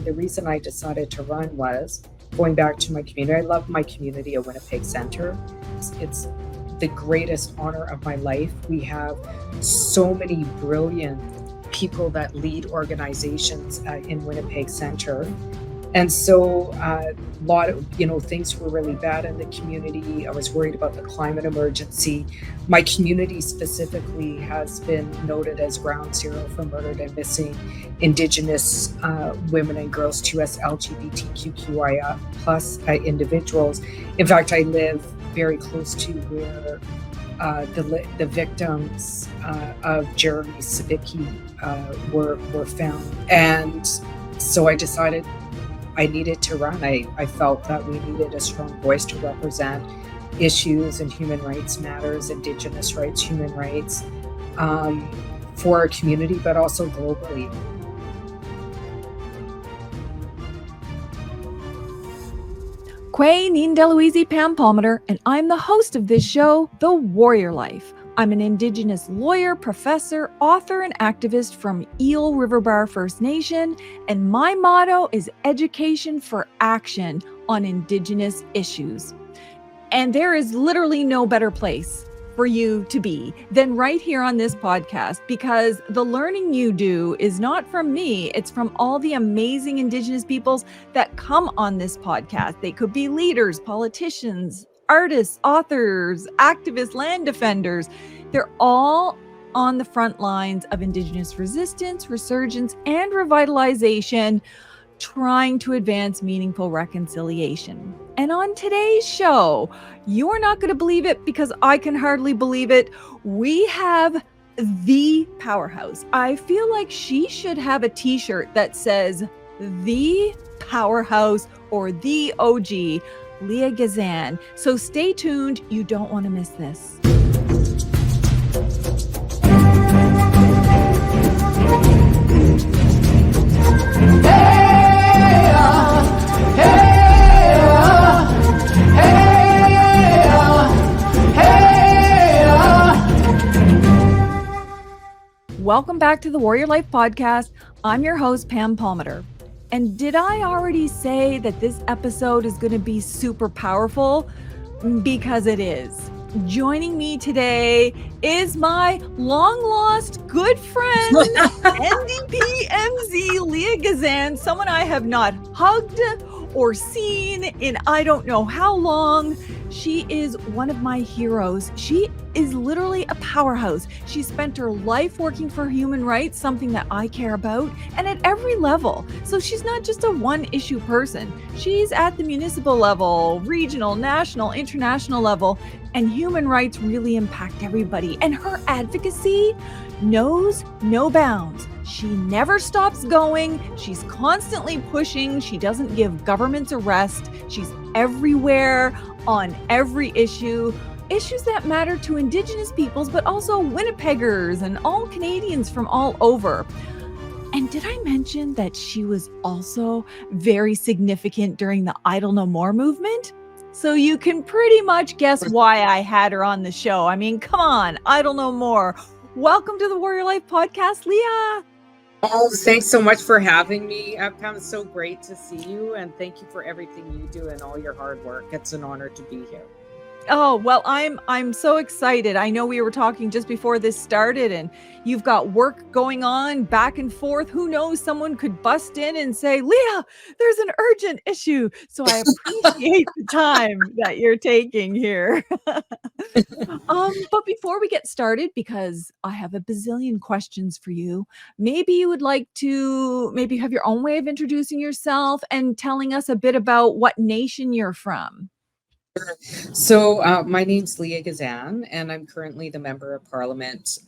And the reason I decided to run was going back to my community. I love my community at Winnipeg Centre. It's the greatest honor of my life. We have so many brilliant people that lead organizations in Winnipeg Centre. And so a lot of, things were really bad in the community. I was worried about the climate emergency. My community specifically has been noted as ground zero for murdered and missing Indigenous women and girls, 2S LGBTQIA plus individuals. In fact, I live very close to where the victims of Jeremy Savicki were found. And so I decided I needed to run. I felt that we needed a strong voice to represent issues and human rights matters, Indigenous rights, human rights, for our community, but also globally. Kwe Nindeluizi Pam Palmater, and I'm the host of this show, The Warrior Life. I'm an Indigenous lawyer, professor, author, and activist from Eel River Bar First Nation, and my motto is education for action on Indigenous issues. And there is literally no better place for you to be than right here on this podcast, because the learning you do is not from me, it's from all the amazing Indigenous peoples that come on this podcast. They could be leaders, politicians, artists, authors, activists, land defenders. They're all on the front lines of Indigenous resistance, resurgence, and revitalization, trying to advance meaningful reconciliation. And on today's show, you're not going to believe it because I can hardly believe it. We have the powerhouse. I feel like she should have a t-shirt that says the powerhouse or the OG, Leah Gazan. So stay tuned. You don't want to miss this. Welcome back to the Warrior Life Podcast. I'm your host, Pam Palmater. And did I already say that this episode is going to be super powerful? Because it is. Joining me today is my long-lost good friend, NDP MP Leah Gazan, someone I have not hugged or seen in I don't know how long. She is one of my heroes. She is literally a powerhouse. She spent her life working for human rights, something that I care about, and at every level. So she's not just a one-issue person. She's at the municipal level, regional, national, international level, and human rights really impact everybody. And her advocacy knows no bounds. She never stops going. She's constantly pushing. She doesn't give governments a rest. She's everywhere on every issue. Issues that matter to Indigenous peoples, but also Winnipeggers and all Canadians from all over. And did I mention that she was also very significant during the Idle No More movement? So you can pretty much guess why I had her on the show. I mean, come on, Idle No More. Welcome to the Warrior Life Podcast, Leah. Oh, thanks so much for having me, Pam. It's so great to see you, and thank you for everything you do and all your hard work. It's an honor to be here. Oh, well, I'm so excited. I know we were talking just before this started, and you've got work going on back and forth. Who knows? Someone could bust in and say, Leah, there's an urgent issue. So I appreciate the time that you're taking here. But before we get started, because I have a bazillion questions for you, maybe you would like to maybe have your own way of introducing yourself and telling us a bit about what nation you're from. So my name's Leah Gazan, and I'm currently the Member of Parliament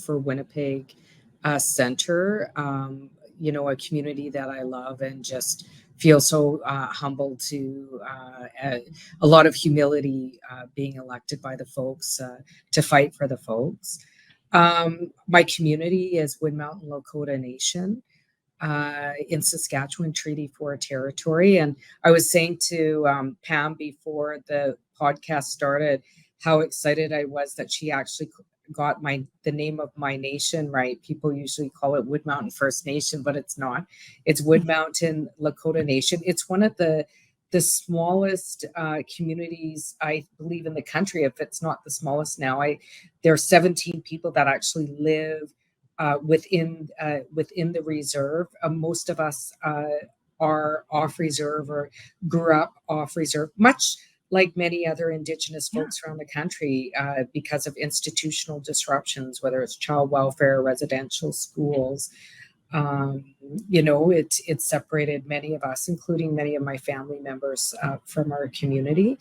for Winnipeg Centre, a community that I love and just feel so humbled to a lot of humility being elected by the folks to fight for the folks. My community is Wood Mountain Lakota Nation. In Saskatchewan, Treaty 4 territory. And I was saying to Pam before the podcast started how excited I was that she actually got the name of my nation right. People usually call it Wood Mountain First Nation, but it's not. It's Wood Mountain Lakota Nation. It's one of the smallest communities, I believe, in the country. If it's not the smallest now, there are 17 people that actually live within the reserve. Most of us are off reserve or grew up off reserve, much like many other Indigenous folks around the country, because of institutional disruptions, whether it's child welfare, residential schools. It separated many of us, including many of my family members, from our community.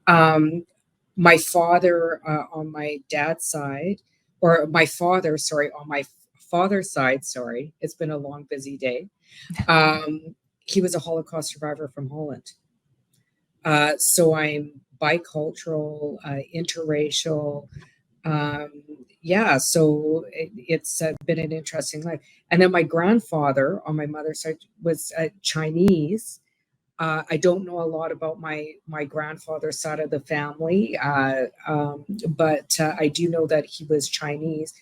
My father on my dad's side, or my father, sorry, on my father's side, sorry, it's been a long, busy day. He was a Holocaust survivor from Holland. So I'm bicultural, interracial. So it's been an interesting life. And then my grandfather on my mother's side was Chinese. I don't know a lot about my grandfather's side of the family, but I do know that he was Chinese,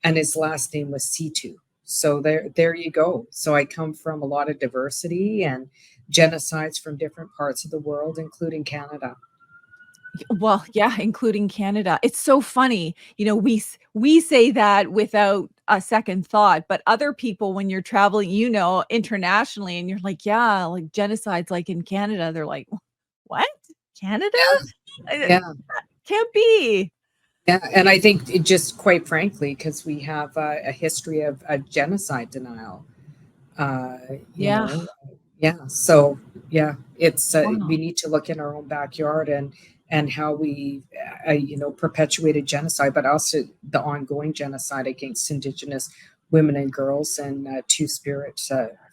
and his last name was Situ. So there you go. So I come from a lot of diversity and genocides from different parts of the world, including Canada. Well, yeah, including Canada. It's so funny. We say that without a second thought, but other people, when you're traveling, internationally, and you're like, yeah, like genocides like in Canada, they're like, what? Canada? Yeah. Can't be. Yeah, and I think just quite frankly, because we have a history of genocide denial. So it's we need to look in our own backyard and how we perpetuated genocide, but also the ongoing genocide against Indigenous women and girls and Two-Spirit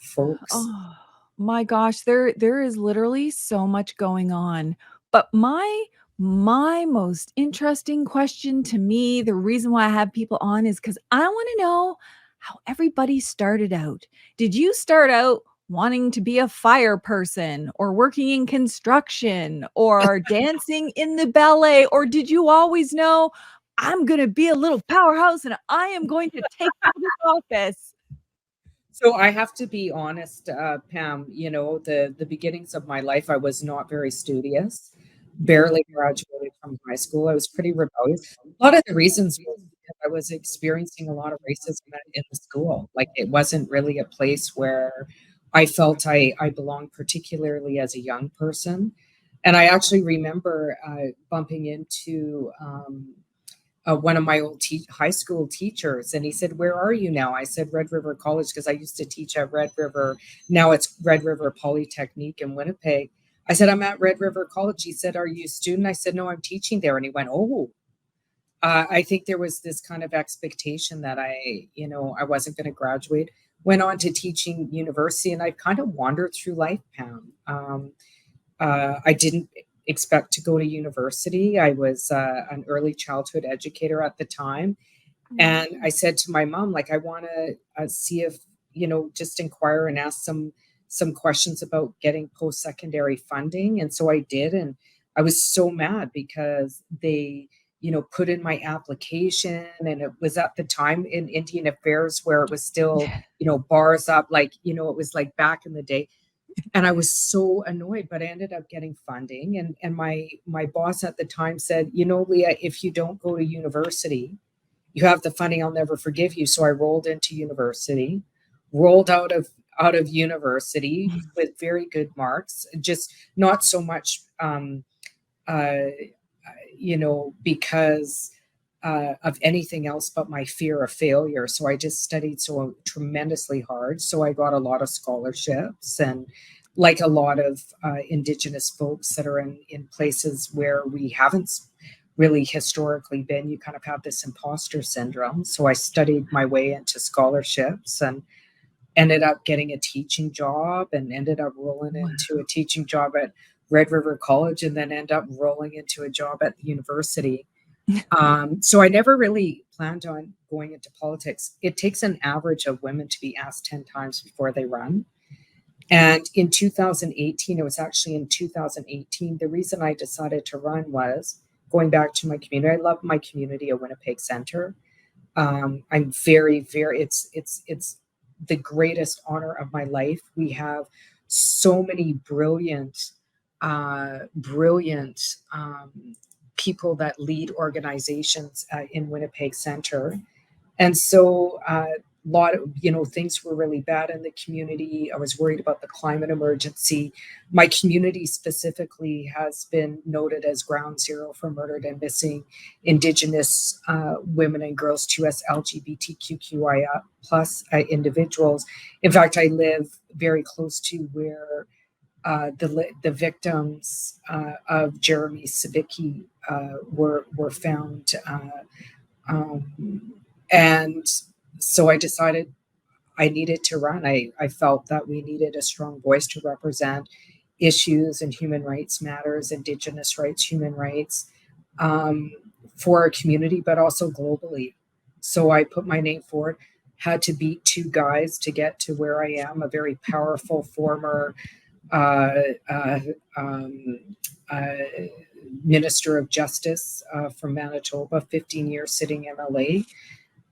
folks. Oh my gosh, there is literally so much going on. But my most interesting question to me, the reason why I have people on is because I want to know how everybody started out. Did you start out wanting to be a fire person or working in construction or dancing in the ballet? Or did you always know I'm going to be a little powerhouse and I am going to take public office? So I have to be honest, Pam, the beginnings of my life, I was not very studious, barely graduated from high school. I was pretty rebellious. A lot of the reasons was because I was experiencing a lot of racism in the school. Like, it wasn't really a place where I felt I belonged, particularly as a young person. And I actually remember bumping into one of my old high school teachers, and he said, "Where are you now?" I said, "Red River College," because I used to teach at Red River. Now it's Red River Polytechnique in Winnipeg. I said, "I'm at Red River College." He said, "Are you a student?" I said, "No, I'm teaching there." And he went, "Oh." I think there was this kind of expectation that I wasn't going to graduate. Went on to teaching university, and I kind of wandered through life, Pam. I didn't expect to go to university. I was an early childhood educator at the time. And I said to my mom, like, I want to see if, just inquire and ask some questions about getting post-secondary funding. And so I did. And I was so mad because they, put in my application, and it was at the time in Indian Affairs where it was still, bars up, like, it was like back in the day. And I was so annoyed, but I ended up getting funding. And my boss at the time said, "Leah, if you don't go to university, you have the funding, I'll never forgive you." So I rolled into university, rolled out of university with very good marks, just not so much, because of anything else but my fear of failure. So I just studied so tremendously hard. So I got a lot of scholarships, and like a lot of Indigenous folks that are in places where we haven't really historically been, you kind of have this imposter syndrome. So I studied my way into scholarships and ended up getting a teaching job, and ended up rolling into a teaching job at Red River College, and then end up rolling into a job at the university. So I never really planned on going into politics. It takes an average of women to be asked 10 times before they run. And in 2018, it was actually in 2018, the reason I decided to run was going back to my community. I love my community of Winnipeg Center. I'm very, very. It's the greatest honor of my life. We have so many brilliant people that lead organizations in Winnipeg Center, and so a lot of things were really bad in the community. I was worried about the climate emergency. My community specifically has been noted as ground zero for murdered and missing Indigenous women and girls, 2S LGBTQIA plus individuals. In fact, I live very close to where the victims of Jeremy Sabicki were found. And so I decided I needed to run. I felt that we needed a strong voice to represent issues and human rights matters, Indigenous rights, human rights, for our community, but also globally. So I put my name forward, had to beat two guys to get to where I am, a very powerful former Minister of Justice from Manitoba, 15 years sitting MLA,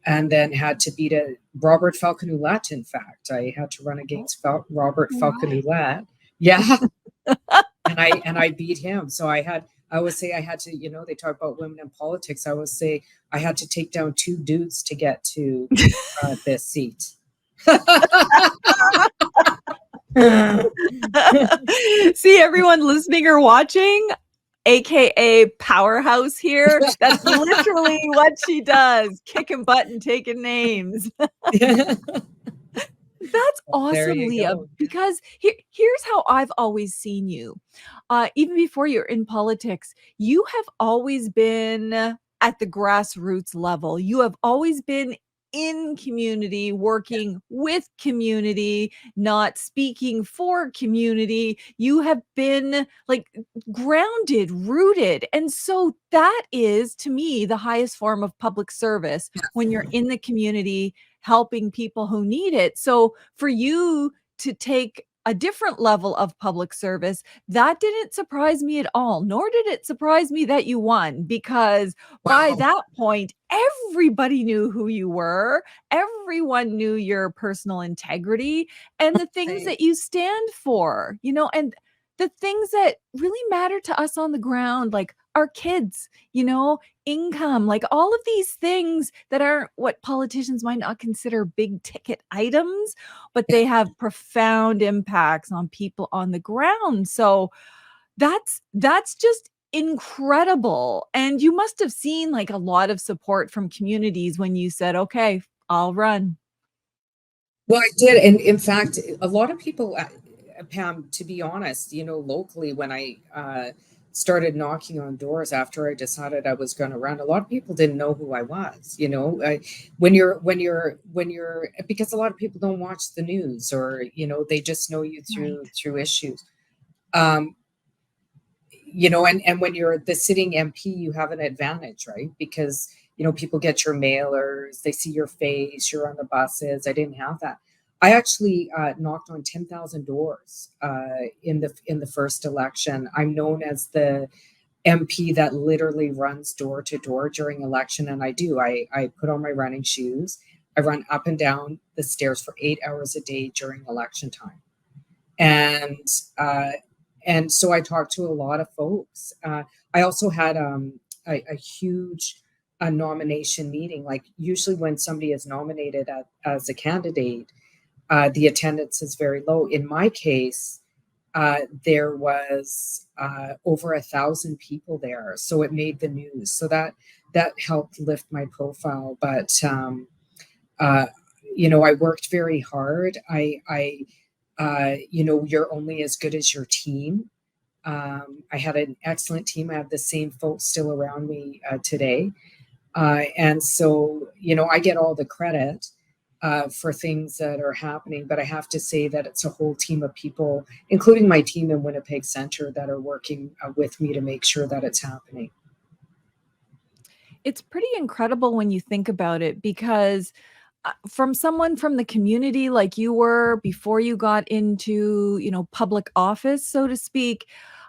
and then had to beat Robert Falconulat. In fact, I had to run against Robert Falconulat. Yeah, and I beat him. So I always say I had to. They talk about women in politics. I always say I had to take down two dudes to get to this seat. See, everyone listening or watching, AKA powerhouse here. That's literally what she does. Kicking butt and taking names. That's awesome, Leah, because here's how I've always seen you. Even before you're in politics, you have always been at the grassroots level. You have always been in community, working with community, not speaking for community. You have been like grounded, rooted. And so that is, to me, the highest form of public service when you're in the community helping people who need it. So for you to take a different level of public service, that didn't surprise me at all, nor did it surprise me that you won, because by that point, everybody knew who you were. Everyone knew your personal integrity and the things that you stand for, and the things that really matter to us on the ground, like our kids, income, like all of these things that aren't what politicians might not consider big ticket items, but they have profound impacts on people on the ground. So that's just incredible. And you must have seen like a lot of support from communities when you said, okay, I'll run. Well, I did. And in fact, a lot of people, Pam, to be honest, locally, when I started knocking on doors after I decided I was going to run, a lot of people didn't know who I was. When you're because a lot of people don't watch the news, or they just know you through issues. And when you're the sitting MP, you have an advantage, right? Because people get your mailers, they see your face, you're on the buses. I didn't have that. I actually knocked on 10,000 doors in the first election. I'm known as the MP that literally runs door to door during election, and I do. I put on my running shoes. I run up and down the stairs for 8 hours a day during election time, and so I talked to a lot of folks. I also had a huge nomination meeting. Like usually when somebody is nominated as a candidate, the attendance is very low. In my case, there was over 1,000 people there, so it made the news. So that helped lift my profile. But I worked very hard. You're only as good as your team. I had an excellent team. I have the same folks still around me today. And so, I get all the credit for things that are happening, but I have to say that it's a whole team of people, including my team in Winnipeg Center, that are working with me to make sure that it's happening. It's pretty incredible when you think about it, because from someone from the community like you were before you got into, public office, so to speak,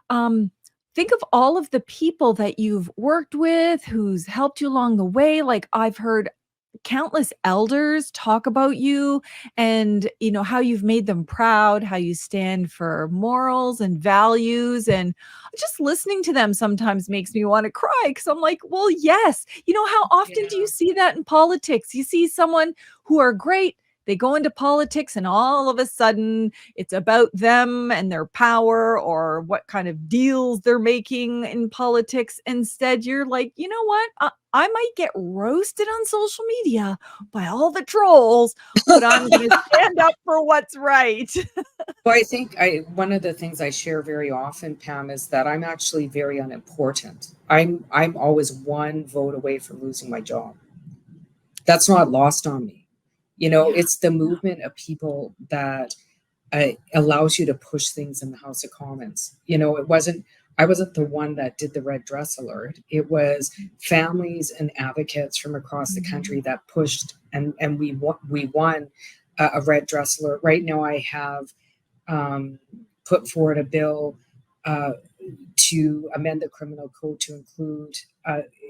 think of all of the people that you've worked with, who's helped you along the way. Like I've heard countless elders talk about you and, how you've made them proud, how you stand for morals and values. And just listening to them sometimes makes me want to cry because I'm like, well, yes. How often do you Yeah. see that in politics? You see someone who are great. They go into politics and all of a sudden it's about them and their power or what kind of deals they're making in politics. Instead, you're like, you know what? I might get roasted on social media by all the trolls, but I'm going to stand up for what's right. Well, I think one of the things I share very often, Pam, is that I'm actually very unimportant. I'm always one vote away from losing my job. That's not lost on me. Yeah. It's the movement of people that allows you to push things in the House of Commons. I wasn't the one that did the red dress alert. It was families and advocates from across the country that pushed, and we won a red dress alert. Right now, I have put forward a bill to amend the criminal code to include,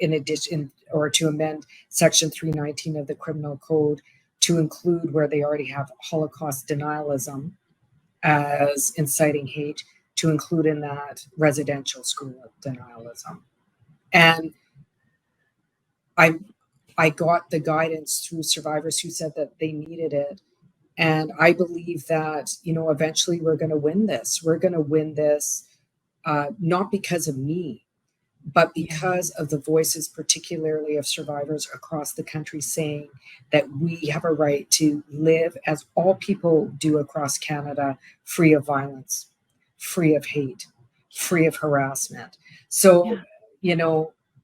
in addition, or to amend Section 319 of the criminal code to include where they already have Holocaust denialism as inciting hate, to include in that residential school denialism. And I got the guidance through survivors who said that they needed it. And I believe that, eventually we're going to win this. We're going to win this not because of me, but because of the voices, particularly of survivors across the country, saying that we have a right to live as all people do across Canada, free of violence, free of hate, free of harassment. So,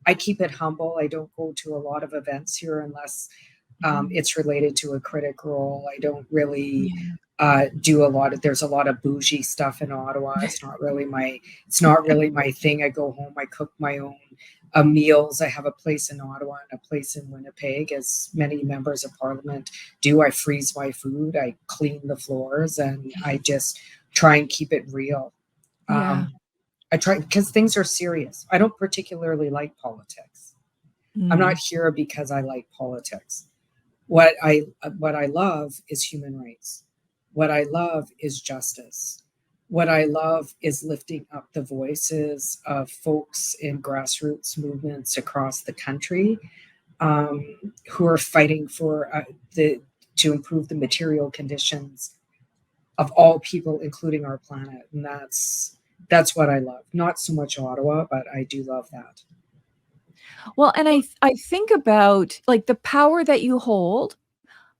I keep it humble. I don't go to a lot of events here unless it's related to a critic role. I don't really do a lot of. There's a lot of bougie stuff in Ottawa. It's not really my thing. I go home. I cook my own meals. I have a place in Ottawa and a place in Winnipeg, as many members of Parliament do. I freeze my food. I clean the floors, and I just try and keep it real. Yeah. I try because things are serious. I don't particularly like politics. I'm not here because I like politics. What I love is human rights. What I love is justice. What I love is lifting up the voices of folks in grassroots movements across the country who are fighting for to improve the material conditions of all people, including our planet. And that's what I love. Not so much Ottawa, but I do love that. Well, and I think about like the power that you hold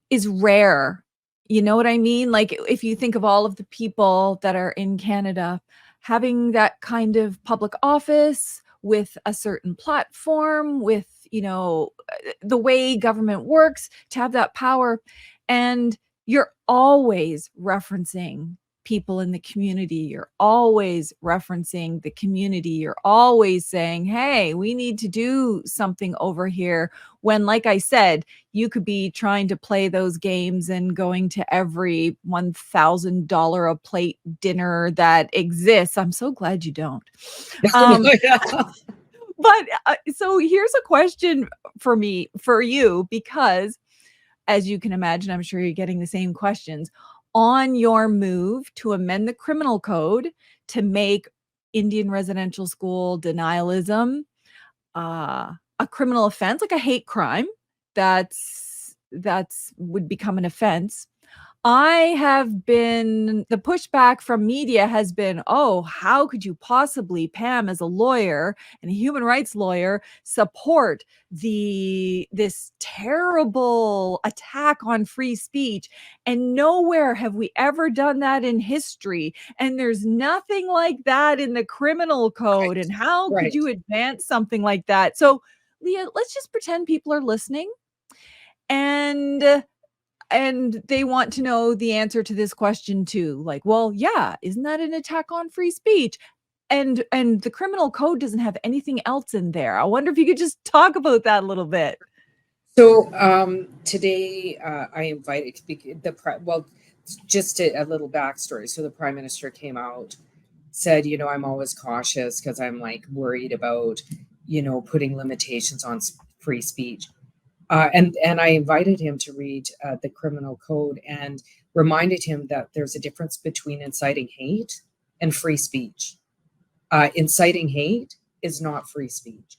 is rare. You know what I mean? Like if you think of all of the people that are in Canada, having that kind of public office with a certain platform, with, the way government works, to have that power. And you're always referencing people in the community. You're always referencing the community. You're always saying, hey, we need to do something over here. When, like I said, you could be trying to play those games and going to every $1,000 a plate dinner that exists. I'm so glad you don't. But so here's a question for you, because as you can imagine, I'm sure you're getting the same questions on your move to amend the criminal code to make Indian residential school denialism a criminal offense, like a hate crime. That's would become an offense. The pushback from media has been, oh, how could you possibly, Pam, as a lawyer and a human rights lawyer, support this terrible attack on free speech? And nowhere have we ever done that in history. And there's nothing like that in the criminal code. Right. And how could Right. you advance something like that? So, Leah, let's just pretend people are listening and they want to know the answer to this question too. Like, well, yeah, isn't that an attack on free speech? And the criminal code doesn't have anything else in there. I wonder if you could just talk about that a little bit. So today I invited just a little backstory. So the Prime Minister came out, said, I'm always cautious because I'm like worried about, putting limitations on free speech. And I invited him to read the criminal code and reminded him that there's a difference between inciting hate and free speech. Inciting hate is not free speech.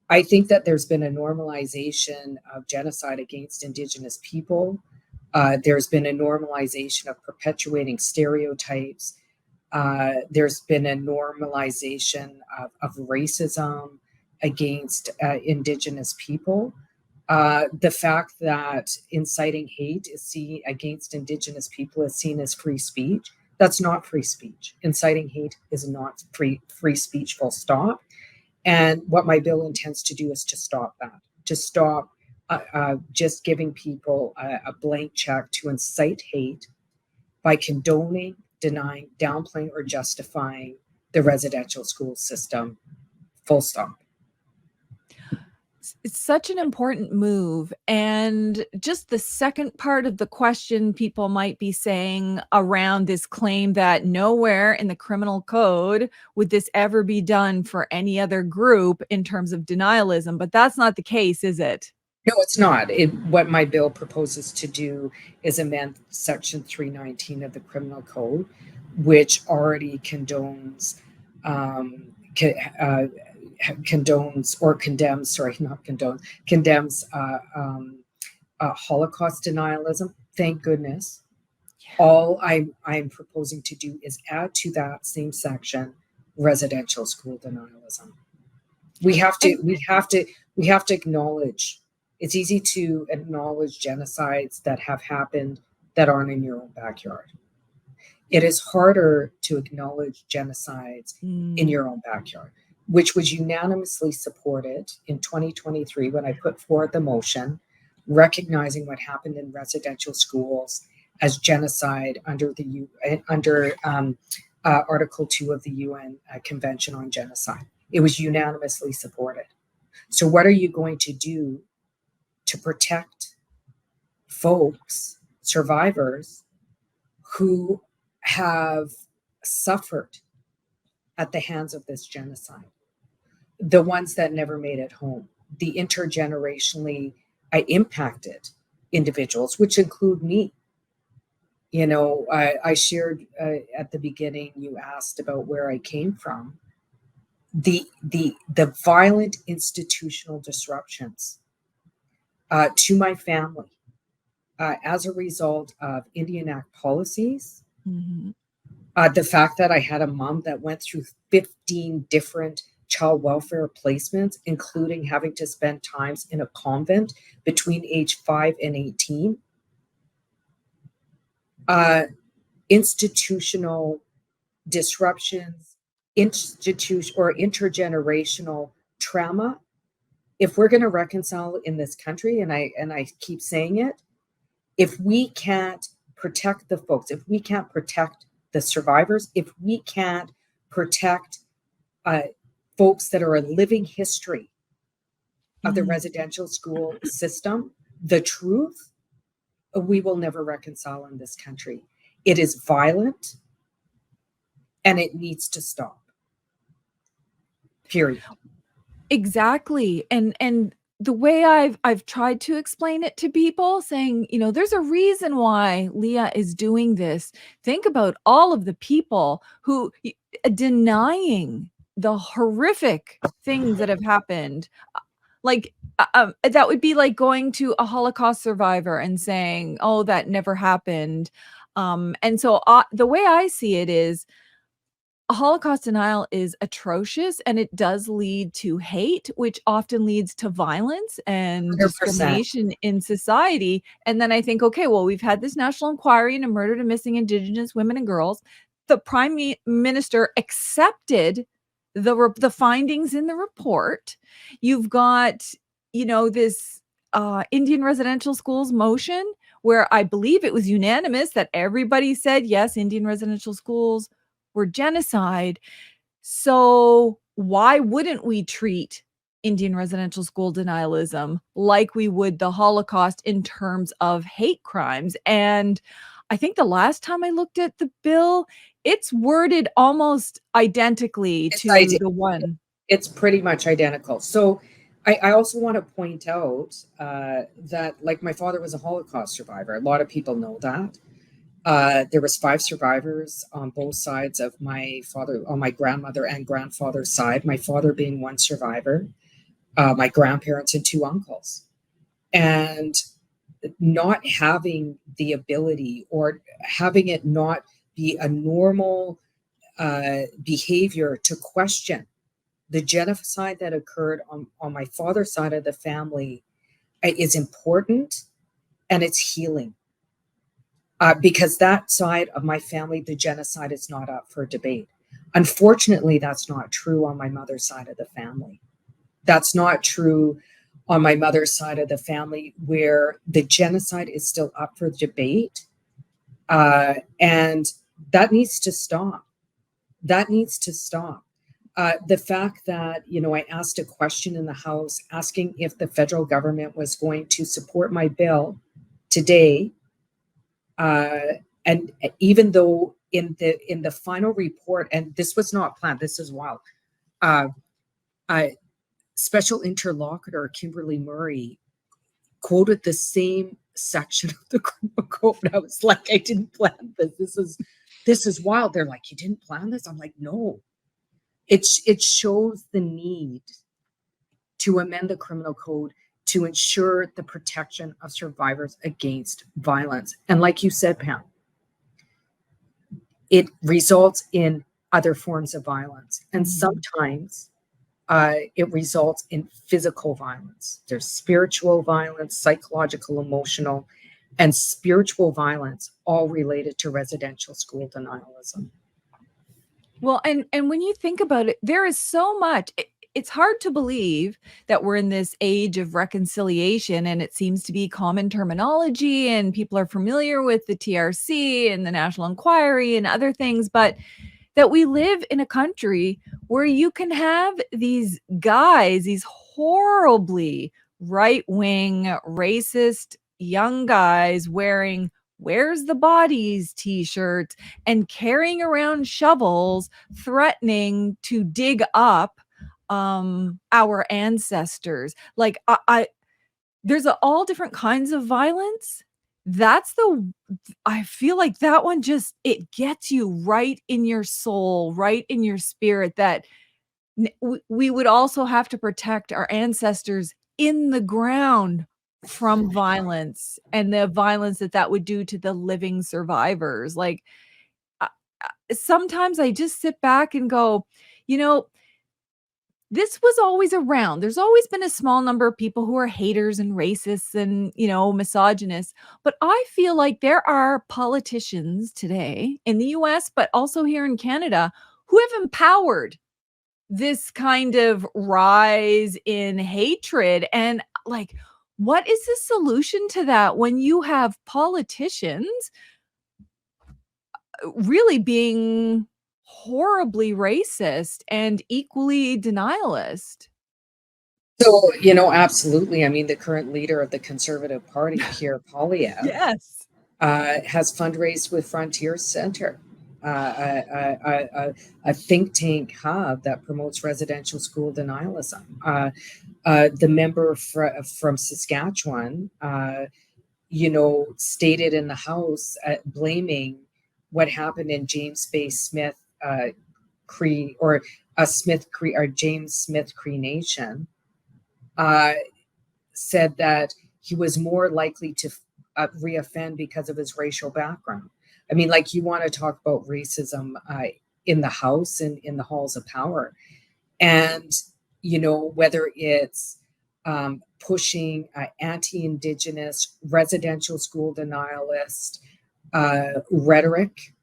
I think that there's been a normalization of genocide against Indigenous people. There's been a normalization of perpetuating stereotypes. There's been a normalization of racism against Indigenous people. The fact that inciting hate is seen against Indigenous people is seen as free speech. That's not free speech. Inciting hate is not free speech, full stop. And what my bill intends to do is to stop that, to stop just giving people a blank check to incite hate by condoning, denying, downplaying, or justifying the residential school system, full stop. It's such an important move. And just the second part of the question people might be saying around this claim that nowhere in the criminal code would this ever be done for any other group in terms of denialism. But that's not the case, is it? No, it's not. What my bill proposes to do is amend Section 319 of the Criminal Code, which already condones or condemns, sorry, not condones, condemns Holocaust denialism. Thank goodness. All I'm proposing to do is add to that same section residential school denialism. We have to acknowledge. It's easy to acknowledge genocides that have happened that aren't in your own backyard. It is harder to acknowledge genocides in your own backyard, which was unanimously supported in 2023 when I put forward the motion recognizing what happened in residential schools as genocide under Article 2 of the UN Convention on Genocide. It was unanimously supported. So what are you going to do to protect folks, survivors, who have suffered at the hands of this genocide? The ones that never made it home, the intergenerationally impacted individuals, which include me. You know, I shared at the beginning, you asked about where I came from. The violent institutional disruptions to my family as a result of Indian Act policies, the fact that I had a mom that went through 15 different child welfare placements, including having to spend times in a convent between age 5 and 18, institutional disruptions, intergenerational trauma. If we're going to reconcile in this country, and I keep saying it, if we can't protect the folks, if we can't protect the survivors, if we can't protect folks that are a living history of the residential school system, the truth, we will never reconcile in this country. It is violent and it needs to stop. Period. Exactly. And the way I've tried to explain it to people, saying, you know, there's a reason why Leah is doing this. Think about all of the people who denying the horrific things that have happened. Like that would be like going to a Holocaust survivor and saying, oh, that never happened. And so the way I see it is, Holocaust denial is atrocious, and it does lead to hate, which often leads to violence and 100%. discrimination in society. And then I think, okay, well, we've had this national inquiry into murdered and missing Indigenous women and girls. The Prime Minister accepted the findings in the report. You've got, you know, this Indian residential schools motion where I believe it was unanimous that everybody said, yes, Indian residential schools were genocide. So why wouldn't we treat Indian residential school denialism like we would the Holocaust in terms of hate crimes? And I think the last time I looked at the bill, it's worded almost identically to the one. It's pretty much identical. So I also want to point out that, like, my father was a Holocaust survivor. A lot of people know that. There was 5 survivors on both sides of my father, on my grandmother and grandfather's side. My father being one survivor, my grandparents and 2 uncles, and not having the ability, or having it not be a normal behavior to question the genocide that occurred on my father's side of the family is important, and it's healing. Because that side of my family, the genocide is not up for debate. Unfortunately, that's not true on my mother's side of the family. That's not true on my mother's side of the family, where the genocide is still up for debate. And that needs to stop. That needs to stop. The fact that, I asked a question in the House asking if the federal government was going to support my bill today, and even though in the final report, and this was not planned, this is wild, special interlocutor Kimberly Murray quoted the same section of the criminal code. I was like, I didn't plan this. This is wild. They're like, you didn't plan this? I'm like, no. It shows the need to amend the criminal code to ensure the protection of survivors against violence. And like you said, Pam, it results in other forms of violence. And sometimes it results in physical violence. There's spiritual violence, psychological, emotional, and spiritual violence, all related to residential school denialism. Well, and when you think about it, there is so much. It's hard to believe that we're in this age of reconciliation, and it seems to be common terminology, and people are familiar with the TRC and the National Inquiry and other things, but that we live in a country where you can have these guys, these horribly right-wing, racist young guys wearing "Where's the Bodies" t-shirts and carrying around shovels, threatening to dig up our ancestors. Like, there's all different kinds of violence. I feel like that one just, it gets you right in your soul, right in your spirit, that we would also have to protect our ancestors in the ground from violence, and the violence that would do to the living survivors. Like, sometimes I just sit back and go, this was always around. There's always been a small number of people who are haters and racists and, misogynists. But I feel like there are politicians today in the US, but also here in Canada, who have empowered this kind of rise in hatred. And, like, what is the solution to that when you have politicians really being horribly racist and equally denialist? So, absolutely. I mean, the current leader of the Conservative Party, Pierre Poilievre, Yes. has fundraised with Frontier Center, a think tank hub that promotes residential school denialism. The member from Saskatchewan, stated in the House, blaming what happened in James Bay Smith Cree, or Smith Cree, or James Smith Cree Nation, said that he was more likely to reoffend because of his racial background. I mean, like, you want to talk about racism in the House and in the halls of power. And, whether it's pushing anti-Indigenous, residential school denialist rhetoric,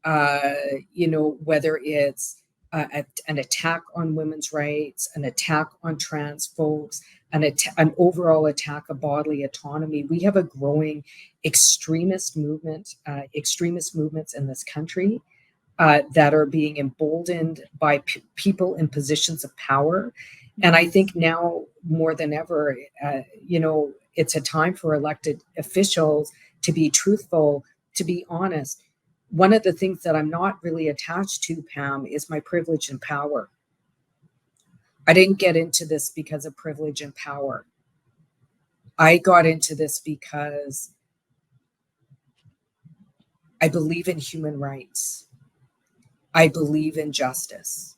whether it's an attack on women's rights, an attack on trans folks, an overall attack of bodily autonomy. We have a growing extremist movements in this country that are being emboldened by people in positions of power. And I think now more than ever, it's a time for elected officials to be truthful, to be honest. One of the things that I'm not really attached to, Pam, is my privilege and power. I didn't get into this because of privilege and power. I got into this because I believe in human rights. I believe in justice.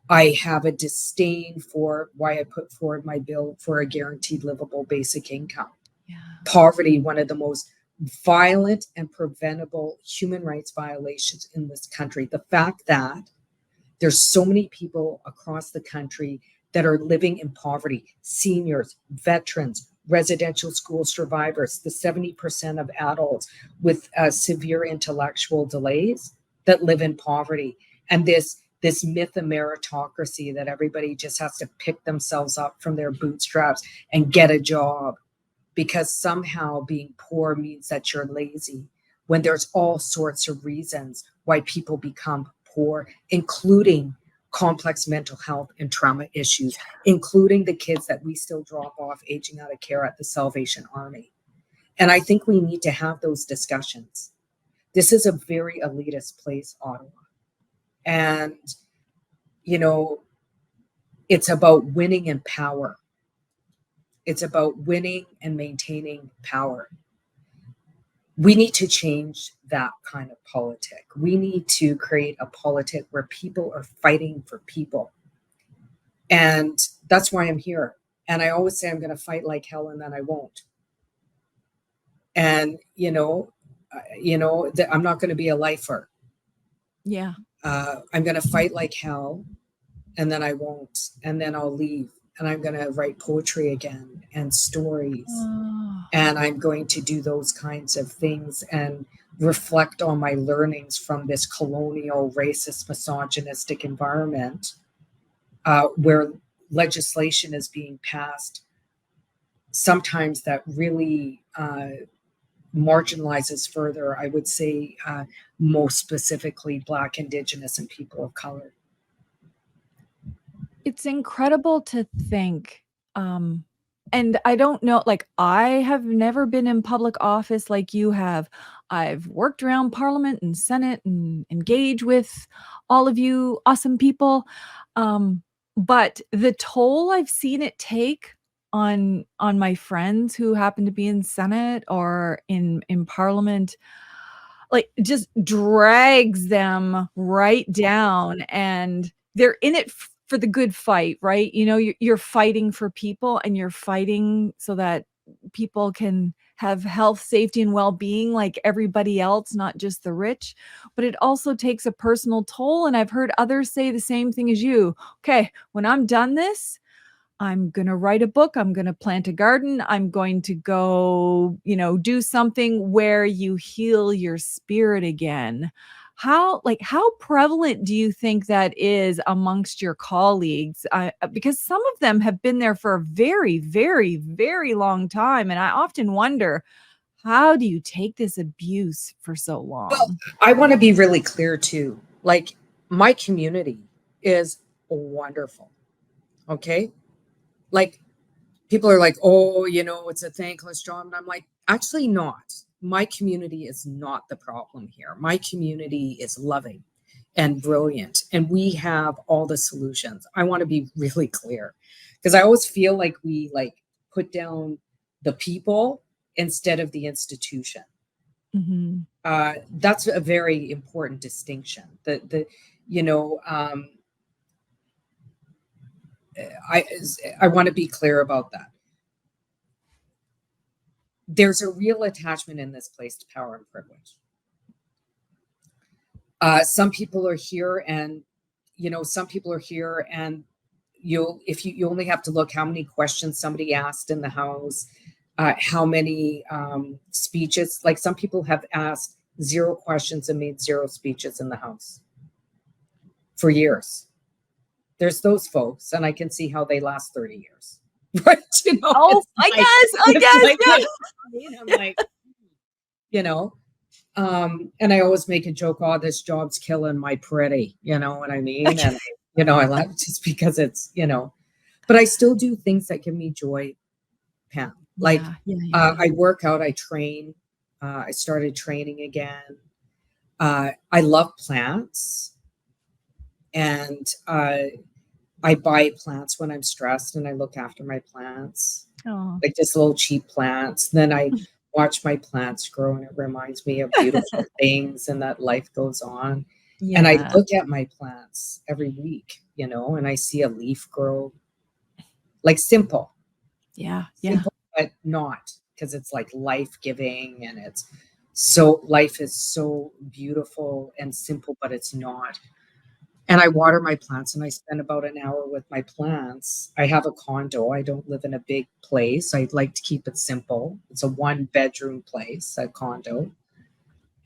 I have a disdain for why I put forward my bill for a guaranteed livable basic income. Yeah. Poverty, one of the most violent and preventable human rights violations in this country. The fact that there's so many people across the country that are living in poverty, seniors, veterans, residential school survivors, the 70% of adults with severe intellectual delays that live in poverty. And this myth of meritocracy that everybody just has to pick themselves up from their bootstraps and get a job because somehow being poor means that you're lazy, when there's all sorts of reasons why people become poor, including complex mental health and trauma issues, including the kids that we still drop off aging out of care at the Salvation Army. And I think we need to have those discussions. This is a very elitist place, Ottawa. And, you know, it's about winning in power. It's about winning and maintaining power. We need to change that kind of politic. We need to create a politic where people are fighting for people. And that's why I'm here. And I always say I'm going to fight like hell and then I won't. And, I'm not going to be a lifer. Yeah. I'm going to fight like hell and then I won't. And then I'll leave. And I'm going to write poetry again and stories. Oh. And I'm going to do those kinds of things and reflect on my learnings from this colonial, racist, misogynistic environment where legislation is being passed sometimes that really marginalizes further, I would say, most specifically Black, Indigenous, and people of color. It's incredible to think. And I don't know, like, I have never been in public office like you have. I've worked around Parliament and Senate and engaged with all of you awesome people. But the toll I've seen it take on my friends who happen to be in Senate or in Parliament, like, just drags them right down, and they're in it for the good fight, right? You know, you're fighting for people and you're fighting so that people can have health, safety, and well-being like everybody else, not just the rich. But it also takes a personal toll. And I've heard others say the same thing as you. Okay, when I'm done this, I'm going to write a book. I'm going to plant a garden. I'm going to go, do something where you heal your spirit again. How prevalent do you think that is amongst your colleagues? Because some of them have been there for a very, very, very long time. And I often wonder, how do you take this abuse for so long? Well, I want to be really clear too. Like, my community is wonderful. Okay. Like, people are like, oh, it's a thankless job. And I'm like, actually not. My community is not the problem here. My community is loving and brilliant. And we have all the solutions. I want to be really clear because I always feel like we put down the people instead of the institution. Mm-hmm. That's a very important distinction. I want to be clear about that. There's a real attachment in this place to power and privilege. Some people are here and, you only have to look how many questions somebody asked in the House, how many speeches, like some people have asked 0 questions and made 0 speeches in the House for years. There's those folks, and I can see how they last 30 years. Right? I guess. I'm like, and I always make a joke, oh, this job's killing my pretty, you know what I mean? And, I laugh just because it's, but I still do things that give me joy, Pam. I work out, I train, I started training again. I love plants. And I buy plants when I'm stressed and I look after my plants, Oh. like just little cheap plants. Then I watch my plants grow and it reminds me of beautiful things and that life goes on. And I Yeah. look at my plants every week, and I see a leaf grow, like simple, Yeah. Yeah. simple, but not, because it's like life-giving and life is so beautiful and simple, but it's not. And I water my plants and I spend about an hour with my plants. I have a condo. I don't live in a big place. I like to keep it simple. It's a one-bedroom place, a condo.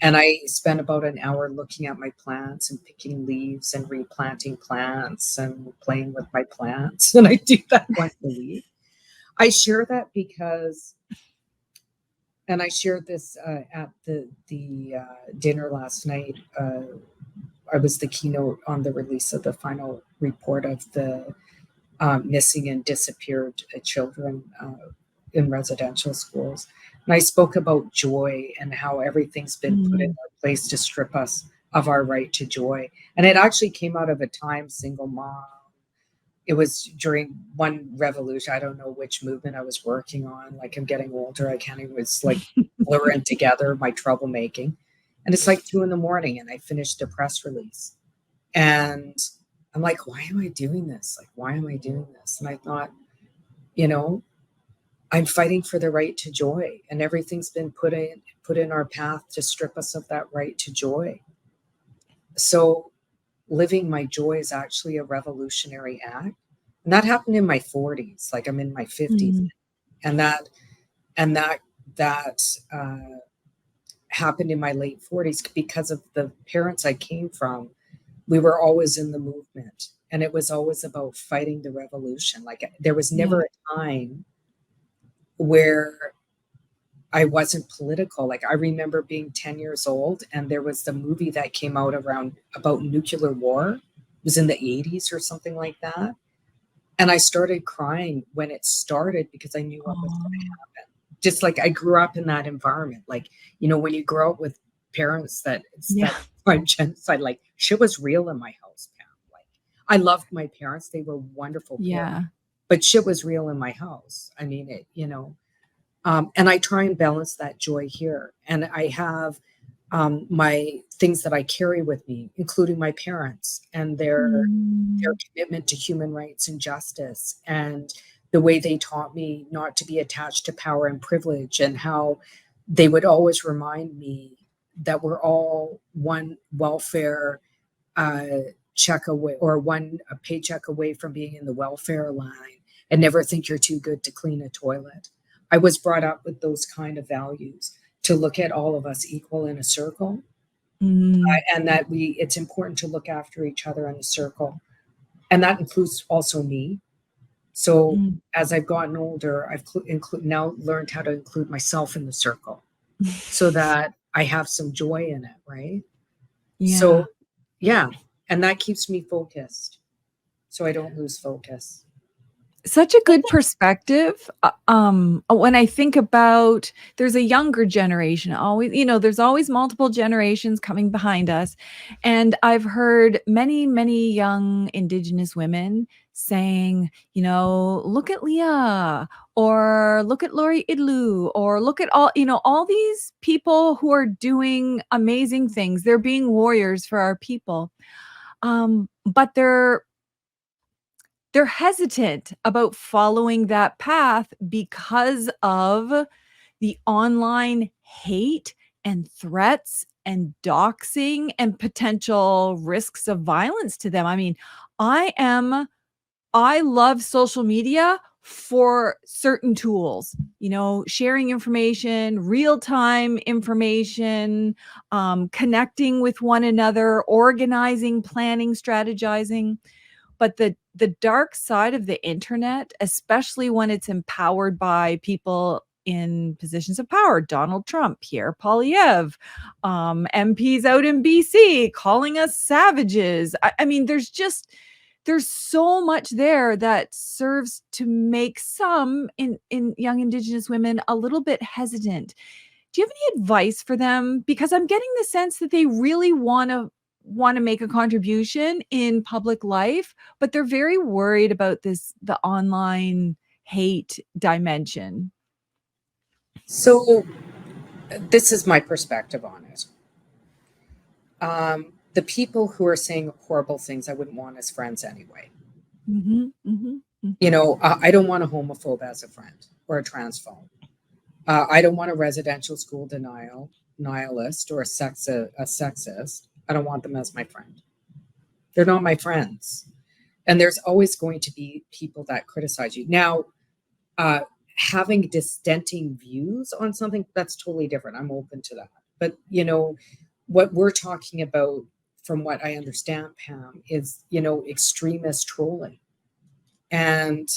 And I spend about an hour looking at my plants and picking leaves and replanting plants and playing with my plants. And I do that once a week. I share that because, and I shared this at the dinner last night. I was the keynote on the release of the final report of the missing and disappeared children in residential schools. And I spoke about joy and how everything's been put in Mm. our place to strip us of our right to joy. And it actually came out of a time, single mom. It was during one revolution. I don't know which movement I was working on. Like, I'm getting older. I can't even, it's like blurring together my troublemaking. And it's like 2 a.m. and I finished a press release. And I'm like, why am I doing this? Like, why am I doing this? And I thought, you know, I'm fighting for the right to joy, and everything's been put in our path to strip us of that right to joy. So living my joy is actually a revolutionary act. And that happened in my 40s. Like, I'm in my 50s. Mm. And that happened in my late 40s because of the parents I came from. We were always in the movement, and it was always about fighting the revolution. Like, there was Yeah. never a time where I wasn't political. Like, I remember being 10 years old and there was the movie that came out about nuclear war. It was in the 80s or something like that. And I started crying when it started because I knew what was going to Oh. happen. Just like I grew up in that environment. Like, when you grow up with parents that Yeah. find genocide, like, shit was real in my house, Pam. Like, I loved my parents. They were wonderful parents. Yeah. But shit was real in my house. I mean, and I try and balance that joy here. And I have my things that I carry with me, including my parents and their Mm. commitment to human rights and justice, and the way they taught me not to be attached to power and privilege, and how they would always remind me that we're all one welfare uh, check away, or a paycheck away from being in the welfare line, and never think you're too good to clean a toilet. I was brought up with those kind of values, to look at all of us equal in a circle, Mm. and that it's important to look after each other in a circle. And that includes also me. So Mm. as I've gotten older, I've now learned how to include myself in the circle, so that I have some joy in it, right? Yeah. So, yeah, and that keeps me focused, so I don't lose focus. Such a good perspective. When I think about, there's a younger generation, always, there's always multiple generations coming behind us. And I've heard many, many young Indigenous women saying, look at Leah, or look at Lori Idlu, or look at all these people who are doing amazing things. They're being warriors for our people. But they're hesitant about following that path because of the online hate and threats and doxing and potential risks of violence to them. I mean, I love social media for certain tools, sharing information, real-time information, connecting with one another, organizing, planning, strategizing. But the dark side of the internet, especially when it's empowered by people in positions of power, Donald Trump, Pierre Poilievre, MPs out in BC calling us savages. I mean, there's so much there that serves to make some in young Indigenous women a little bit hesitant. Do you have any advice for them? Because I'm getting the sense that they really want to want to make a contribution in public life, but they're very worried about the online hate dimension. So this is my perspective on it. The people who are saying horrible things, I wouldn't want as friends anyway. I don't want a homophobe as a friend or a transphobe. I don't want a residential school nihilist or a sexist. I don't want them as my friend. They're not my friends. And there's always going to be people that criticize you. Now, having dissenting views on something, that's totally different. I'm open to that. But, what we're talking about, from what I understand, Pam, is, extremist trolling. And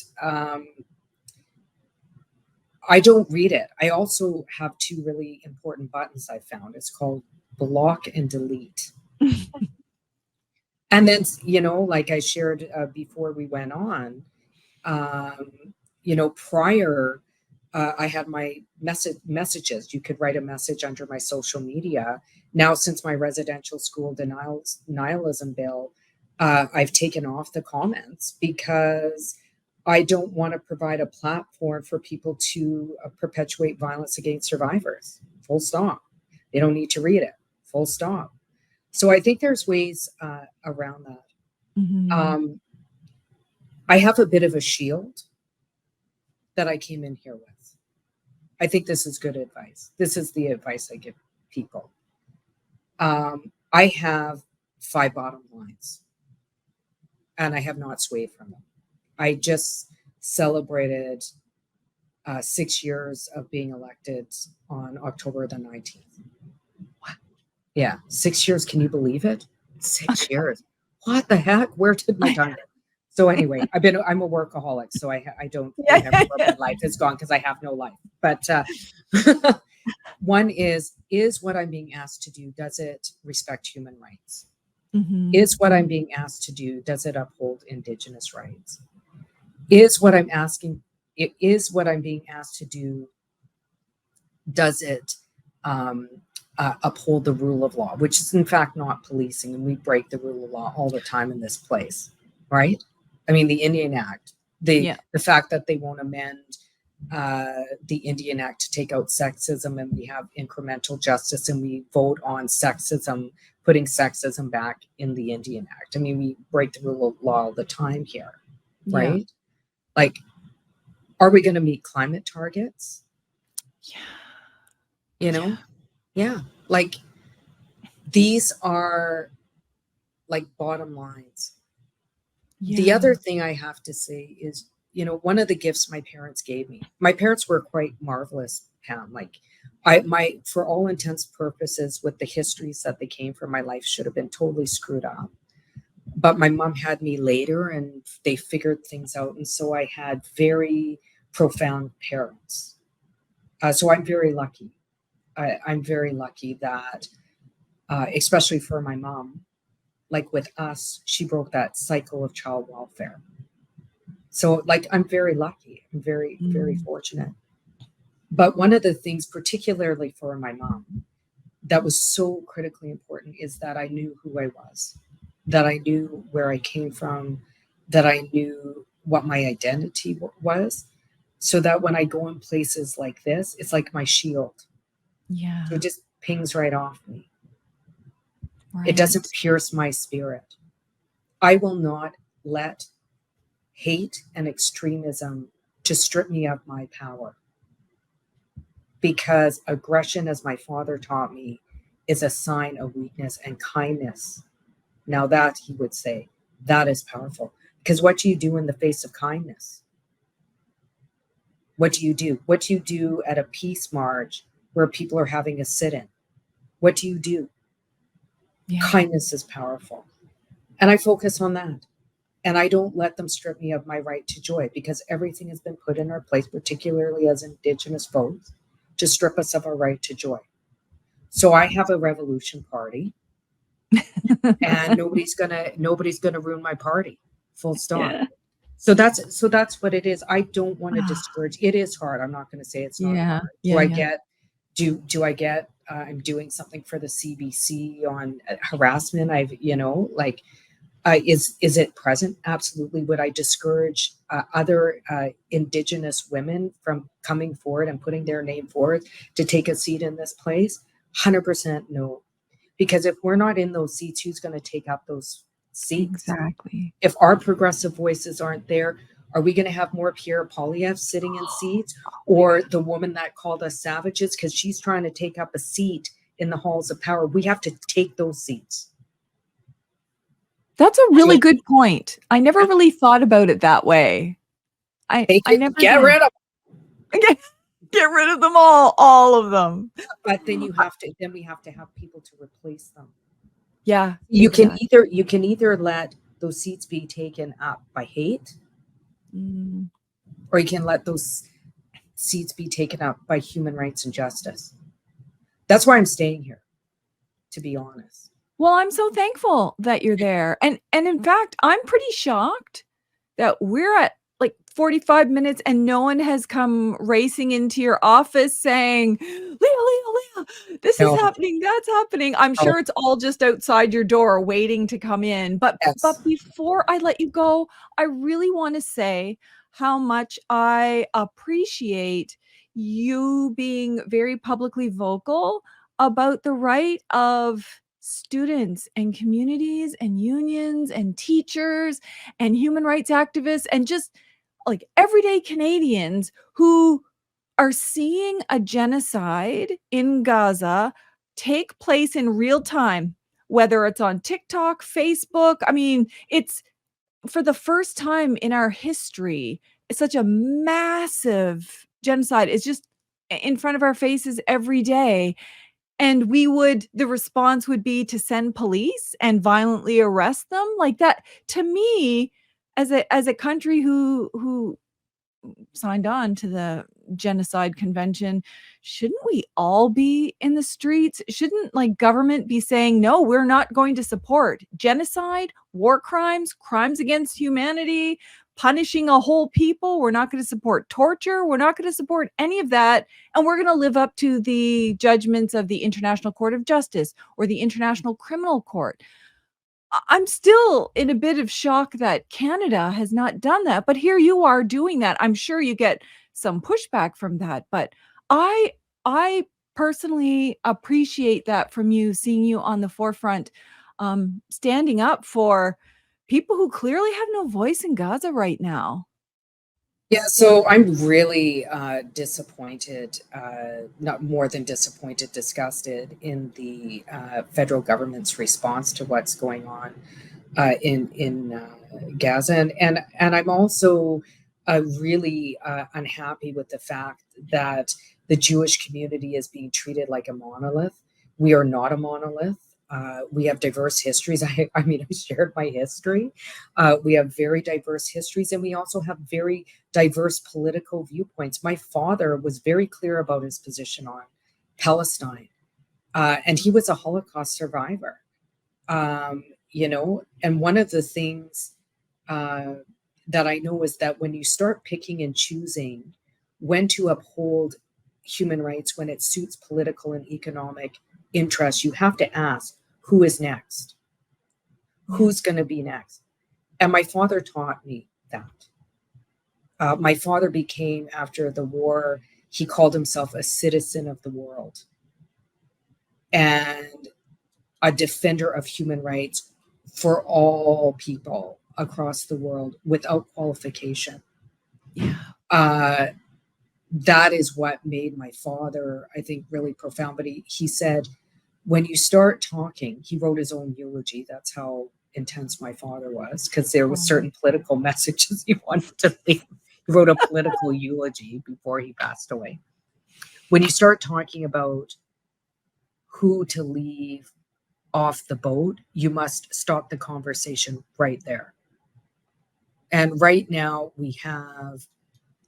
I don't read it. I also have two really important buttons I found. It's called block and delete. And then, like I shared before we went on, prior, I had my messages. You could write a message under my social media. Now, since my residential school denialism bill, I've taken off the comments because I don't want to provide a platform for people to perpetuate violence against survivors. Full stop. They don't need to read it. Full stop. So I think there's ways around that. I have a bit of a shield that I came in here with. I think this is good advice. This is the advice I give people. I have 5 bottom lines, and I have not swayed from them. I just celebrated 6 years of being elected on October the 19th. What? Yeah, 6 years. Can you believe it? 6 years. What the heck? Where did my time go? So anyway, I'm a workaholic, so I don't remember where my life is gone because I have no life. But one is what I'm being asked to do, does it respect human rights? Is what I'm being asked to do, does it uphold Indigenous rights? Is what I'm being asked to do, does it uphold the rule of law, which is in fact not policing, and we break the rule of law all the time in this place, right? I mean, the Indian Act, the fact that they won't amend the Indian Act to take out sexism, and we have incremental justice, and we vote on sexism, putting sexism back in the Indian Act. I mean, we break the rule of law all the time here, right? Yeah. Like, are we going to meet climate targets? Yeah. Like, these are like bottom lines. Yeah. The other thing I have to say is, one of the gifts my parents gave me, my parents were quite marvelous, Pam. Like, for all intents and purposes, with the histories that they came from, my life should have been totally screwed up. But my mom had me later, and they figured things out. And so I had very profound parents. So I'm very lucky. I'm very lucky that, especially for my mom, like with us, she broke that cycle of child welfare. So, like, I'm very lucky. I'm very, very fortunate. But one of the things, particularly for my mom, that was so critically important is that I knew who I was, that I knew where I came from, that I knew what my identity was, so that when I go in places like this, it's like my shield. Yeah. So it just pings right off me. Right. It doesn't pierce my spirit. I will not let hate and extremism to strip me of my power. Because aggression, as my father taught me, is a sign of weakness, and kindness. Now that, he would say, that is powerful. Because what do you do in the face of kindness? What do you do? What do you do at a peace march where people are having a sit-in? What do you do? Yeah. Kindness is powerful. And I focus on that. And I don't let them strip me of my right to joy, because everything has been put in our place, particularly as Indigenous folks, to strip us of our right to joy. So I have a revolution party, and nobody's gonna ruin my party. Full stop. Yeah. So that's what it is. I don't want to discourage. It is hard. I'm not going to say it's not hard. Do I get I'm doing something for the CBC on harassment. Is it present? Absolutely. Would I discourage other Indigenous women from coming forward and putting their name forward to take a seat in this place? 100% no. Because if we're not in those seats, who's going to take up those seats? Exactly. If our progressive voices aren't there, are we going to have more Pierre Poilievre sitting in seats, or the woman that called us savages because she's trying to take up a seat in the halls of power? We have to take those seats. That's a really good point. I never really thought about it that way. I never get rid of get rid of them all of them. But then we have to have people to replace them. Yeah. You can either let those seats be taken up by hate, or you can let those seats be taken up by human rights and justice. That's why I'm staying here, to be honest. Well, I'm so thankful that you're there. And in fact, I'm pretty shocked that we're at like 45 minutes and no one has come racing into your office saying, Leah, this is happening, that's happening. I'm sure it's all just outside your door waiting to come in. But before I let you go, I really want to say how much I appreciate you being very publicly vocal about the right of students and communities and unions and teachers and human rights activists and just like everyday Canadians who are seeing a genocide in Gaza take place in real time, whether it's on TikTok, Facebook. I mean, it's for the first time in our history, it's such a massive genocide. It's just in front of our faces every day. And the response would be to send police and violently arrest them like that. To me, as a country who signed on to the genocide convention, shouldn't we all be in the streets? Shouldn't like government be saying, no, we're not going to support genocide, war crimes, crimes against humanity, punishing a whole people? We're not going to support torture. We're not going to support any of that. And we're going to live up to the judgments of the International Court of Justice or the International Criminal Court. I'm still in a bit of shock that Canada has not done that, but here you are doing that. I'm sure you get some pushback from that, but I personally appreciate that from you, seeing you on the forefront, standing up for people who clearly have no voice in Gaza right now. Yeah, so I'm really disappointed, not more than disappointed, disgusted in the federal government's response to what's going on in Gaza, and I'm also really unhappy with the fact that the Jewish community is being treated like a monolith. We are not a monolith. We have diverse histories. I shared my history. We have very diverse histories, and we also have very diverse political viewpoints. My father was very clear about his position on Palestine, and he was a Holocaust survivor. And one of the things that I know is that when you start picking and choosing when to uphold human rights, when it suits political and economic interests, you have to ask, who is next? Who's going to be next? And my father taught me that. My father became, after the war, he called himself a citizen of the world and a defender of human rights for all people across the world without qualification. Yeah. That is what made my father, I think, really profound. But he said, when you start talking, he wrote his own eulogy. That's how intense my father was, because there were certain political messages he wanted to leave. He wrote a political eulogy before he passed away. When you start talking about who to leave off the boat, you must stop the conversation right there. And right now we have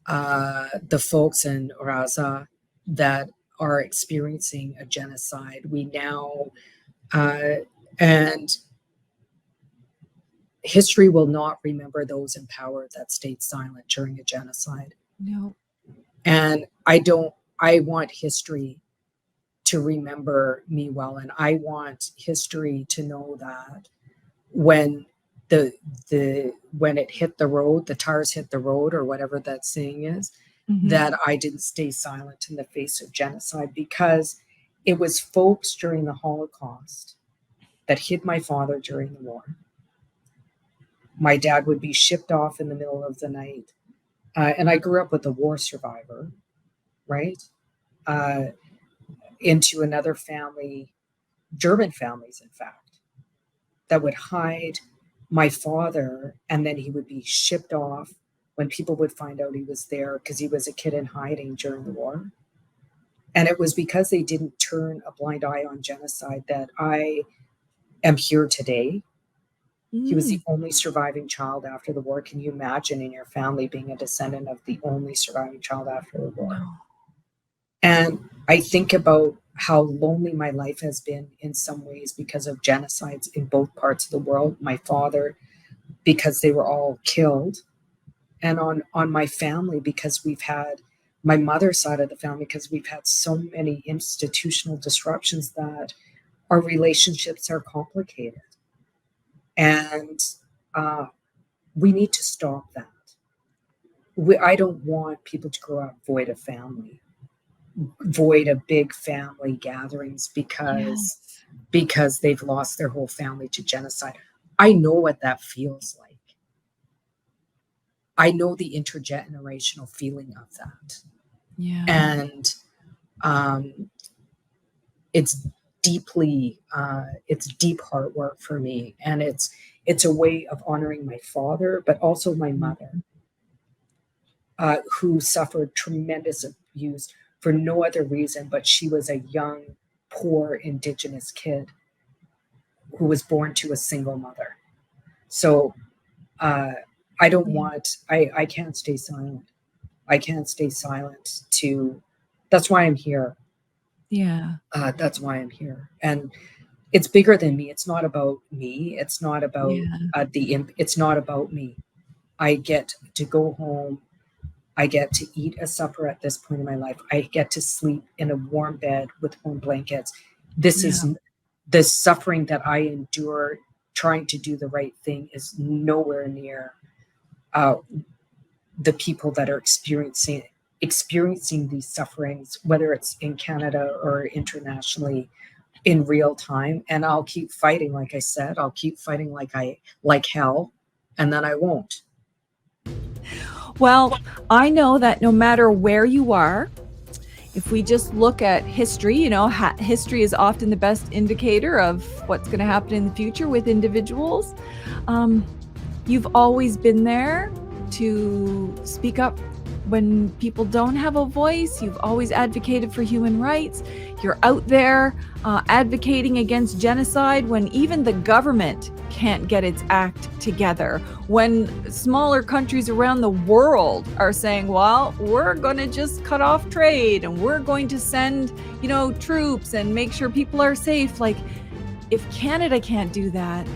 the folks in Gaza that are experiencing a genocide. We now, and history will not remember those in power that stayed silent during a genocide. No. And I want history to remember me well. And I want history to know that when when it hit the road, the tires hit the road, or whatever that saying is, that I didn't stay silent in the face of genocide, because it was folks during the Holocaust that hid my father during the war. My dad would be shipped off in the middle of the night. And I grew up with a war survivor, right? Into another family, German families, in fact, that would hide my father, and then he would be shipped off when people would find out he was there, because he was a kid in hiding during the war. And it was because they didn't turn a blind eye on genocide that I am here today. He was the only surviving child after the war. Can you imagine in your family being a descendant of the only surviving child after the war? No. And I think about how lonely my life has been in some ways because of genocides in both parts of the world. My father, because they were all killed. And on my family, because we've had my mother's side of the family, because we've had so many institutional disruptions that our relationships are complicated. And we need to stop that. I don't want people to grow up void of family, void of big family gatherings because they've lost their whole family to genocide. I know what that feels like. I know the intergenerational feeling of that. Yeah. And it's deep heart work for me. And it's a way of honoring my father, but also my mother, who suffered tremendous abuse for no other reason, but she was a young, poor Indigenous kid who was born to a single mother. So I don't want, I can't stay silent. I can't stay silent that's why I'm here. Yeah. That's why I'm here. And it's bigger than me. It's not about me. It's not about it's not about me. I get to go home. I get to eat a supper at this point in my life. I get to sleep in a warm bed with warm blankets. This is the suffering that I endure trying to do the right thing is nowhere near the people that are experiencing these sufferings, whether it's in Canada or internationally, in real time. And I'll keep fighting. Like I said, I'll keep fighting like hell, and then I won't. Well, I know that no matter where you are, if we just look at history, history is often the best indicator of what's going to happen in the future with individuals. You've always been there to speak up when people don't have a voice. You've always advocated for human rights. You're out there advocating against genocide when even the government can't get its act together. When smaller countries around the world are saying, well, we're going to just cut off trade and we're going to send, troops and make sure people are safe. Like, if Canada can't do that,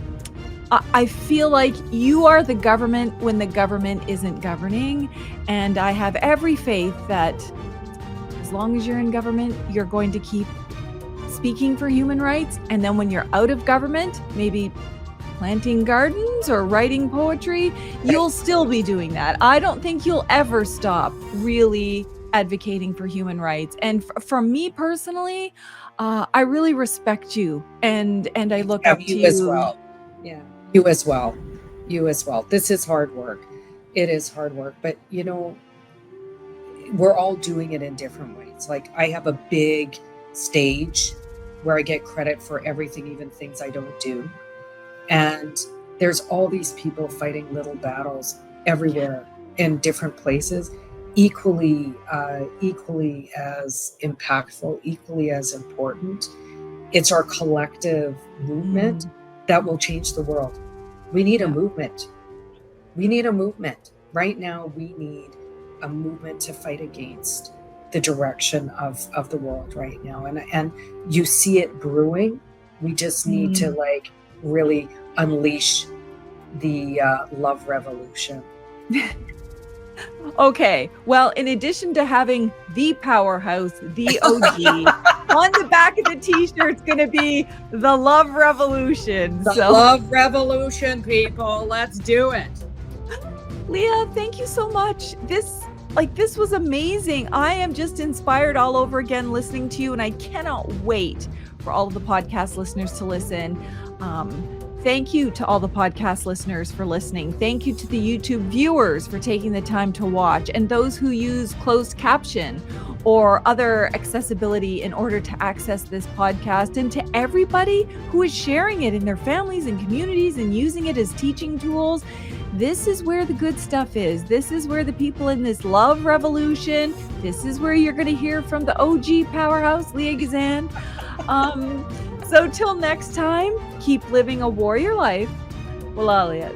I feel like you are the government when the government isn't governing. And I have every faith that as long as you're in government, you're going to keep speaking for human rights. And then when you're out of government, maybe planting gardens or writing poetry, you'll still be doing that. I don't think you'll ever stop really advocating for human rights. And from me personally, I really respect you and I look up to you as well. Yeah. You as well. This is hard work. It is hard work, but we're all doing it in different ways. Like, I have a big stage where I get credit for everything, even things I don't do. And there's all these people fighting little battles everywhere in different places, equally as impactful, equally as important. It's our collective movement that will change the world. We need a movement. Right now, we need a movement to fight against the direction of the world right now. And you see it brewing. We just need to really unleash the love revolution. Okay. Well, in addition to having the powerhouse, the OG, On the back of the t-shirt, it's going to be the Love Revolution. The Love Revolution, people. Let's do it. Leah, thank you so much. This was amazing. I am just inspired all over again listening to you, and I cannot wait for all of the podcast listeners to listen. Thank you to all the podcast listeners for listening. Thank you to the YouTube viewers for taking the time to watch, and those who use closed caption or other accessibility in order to access this podcast, and to everybody who is sharing it in their families and communities and using it as teaching tools. This is where the good stuff is. This is where the people in this love revolution, this is where you're going to hear from the OG powerhouse, Leah Gazan. So till next time, keep living a warrior life. Walalia.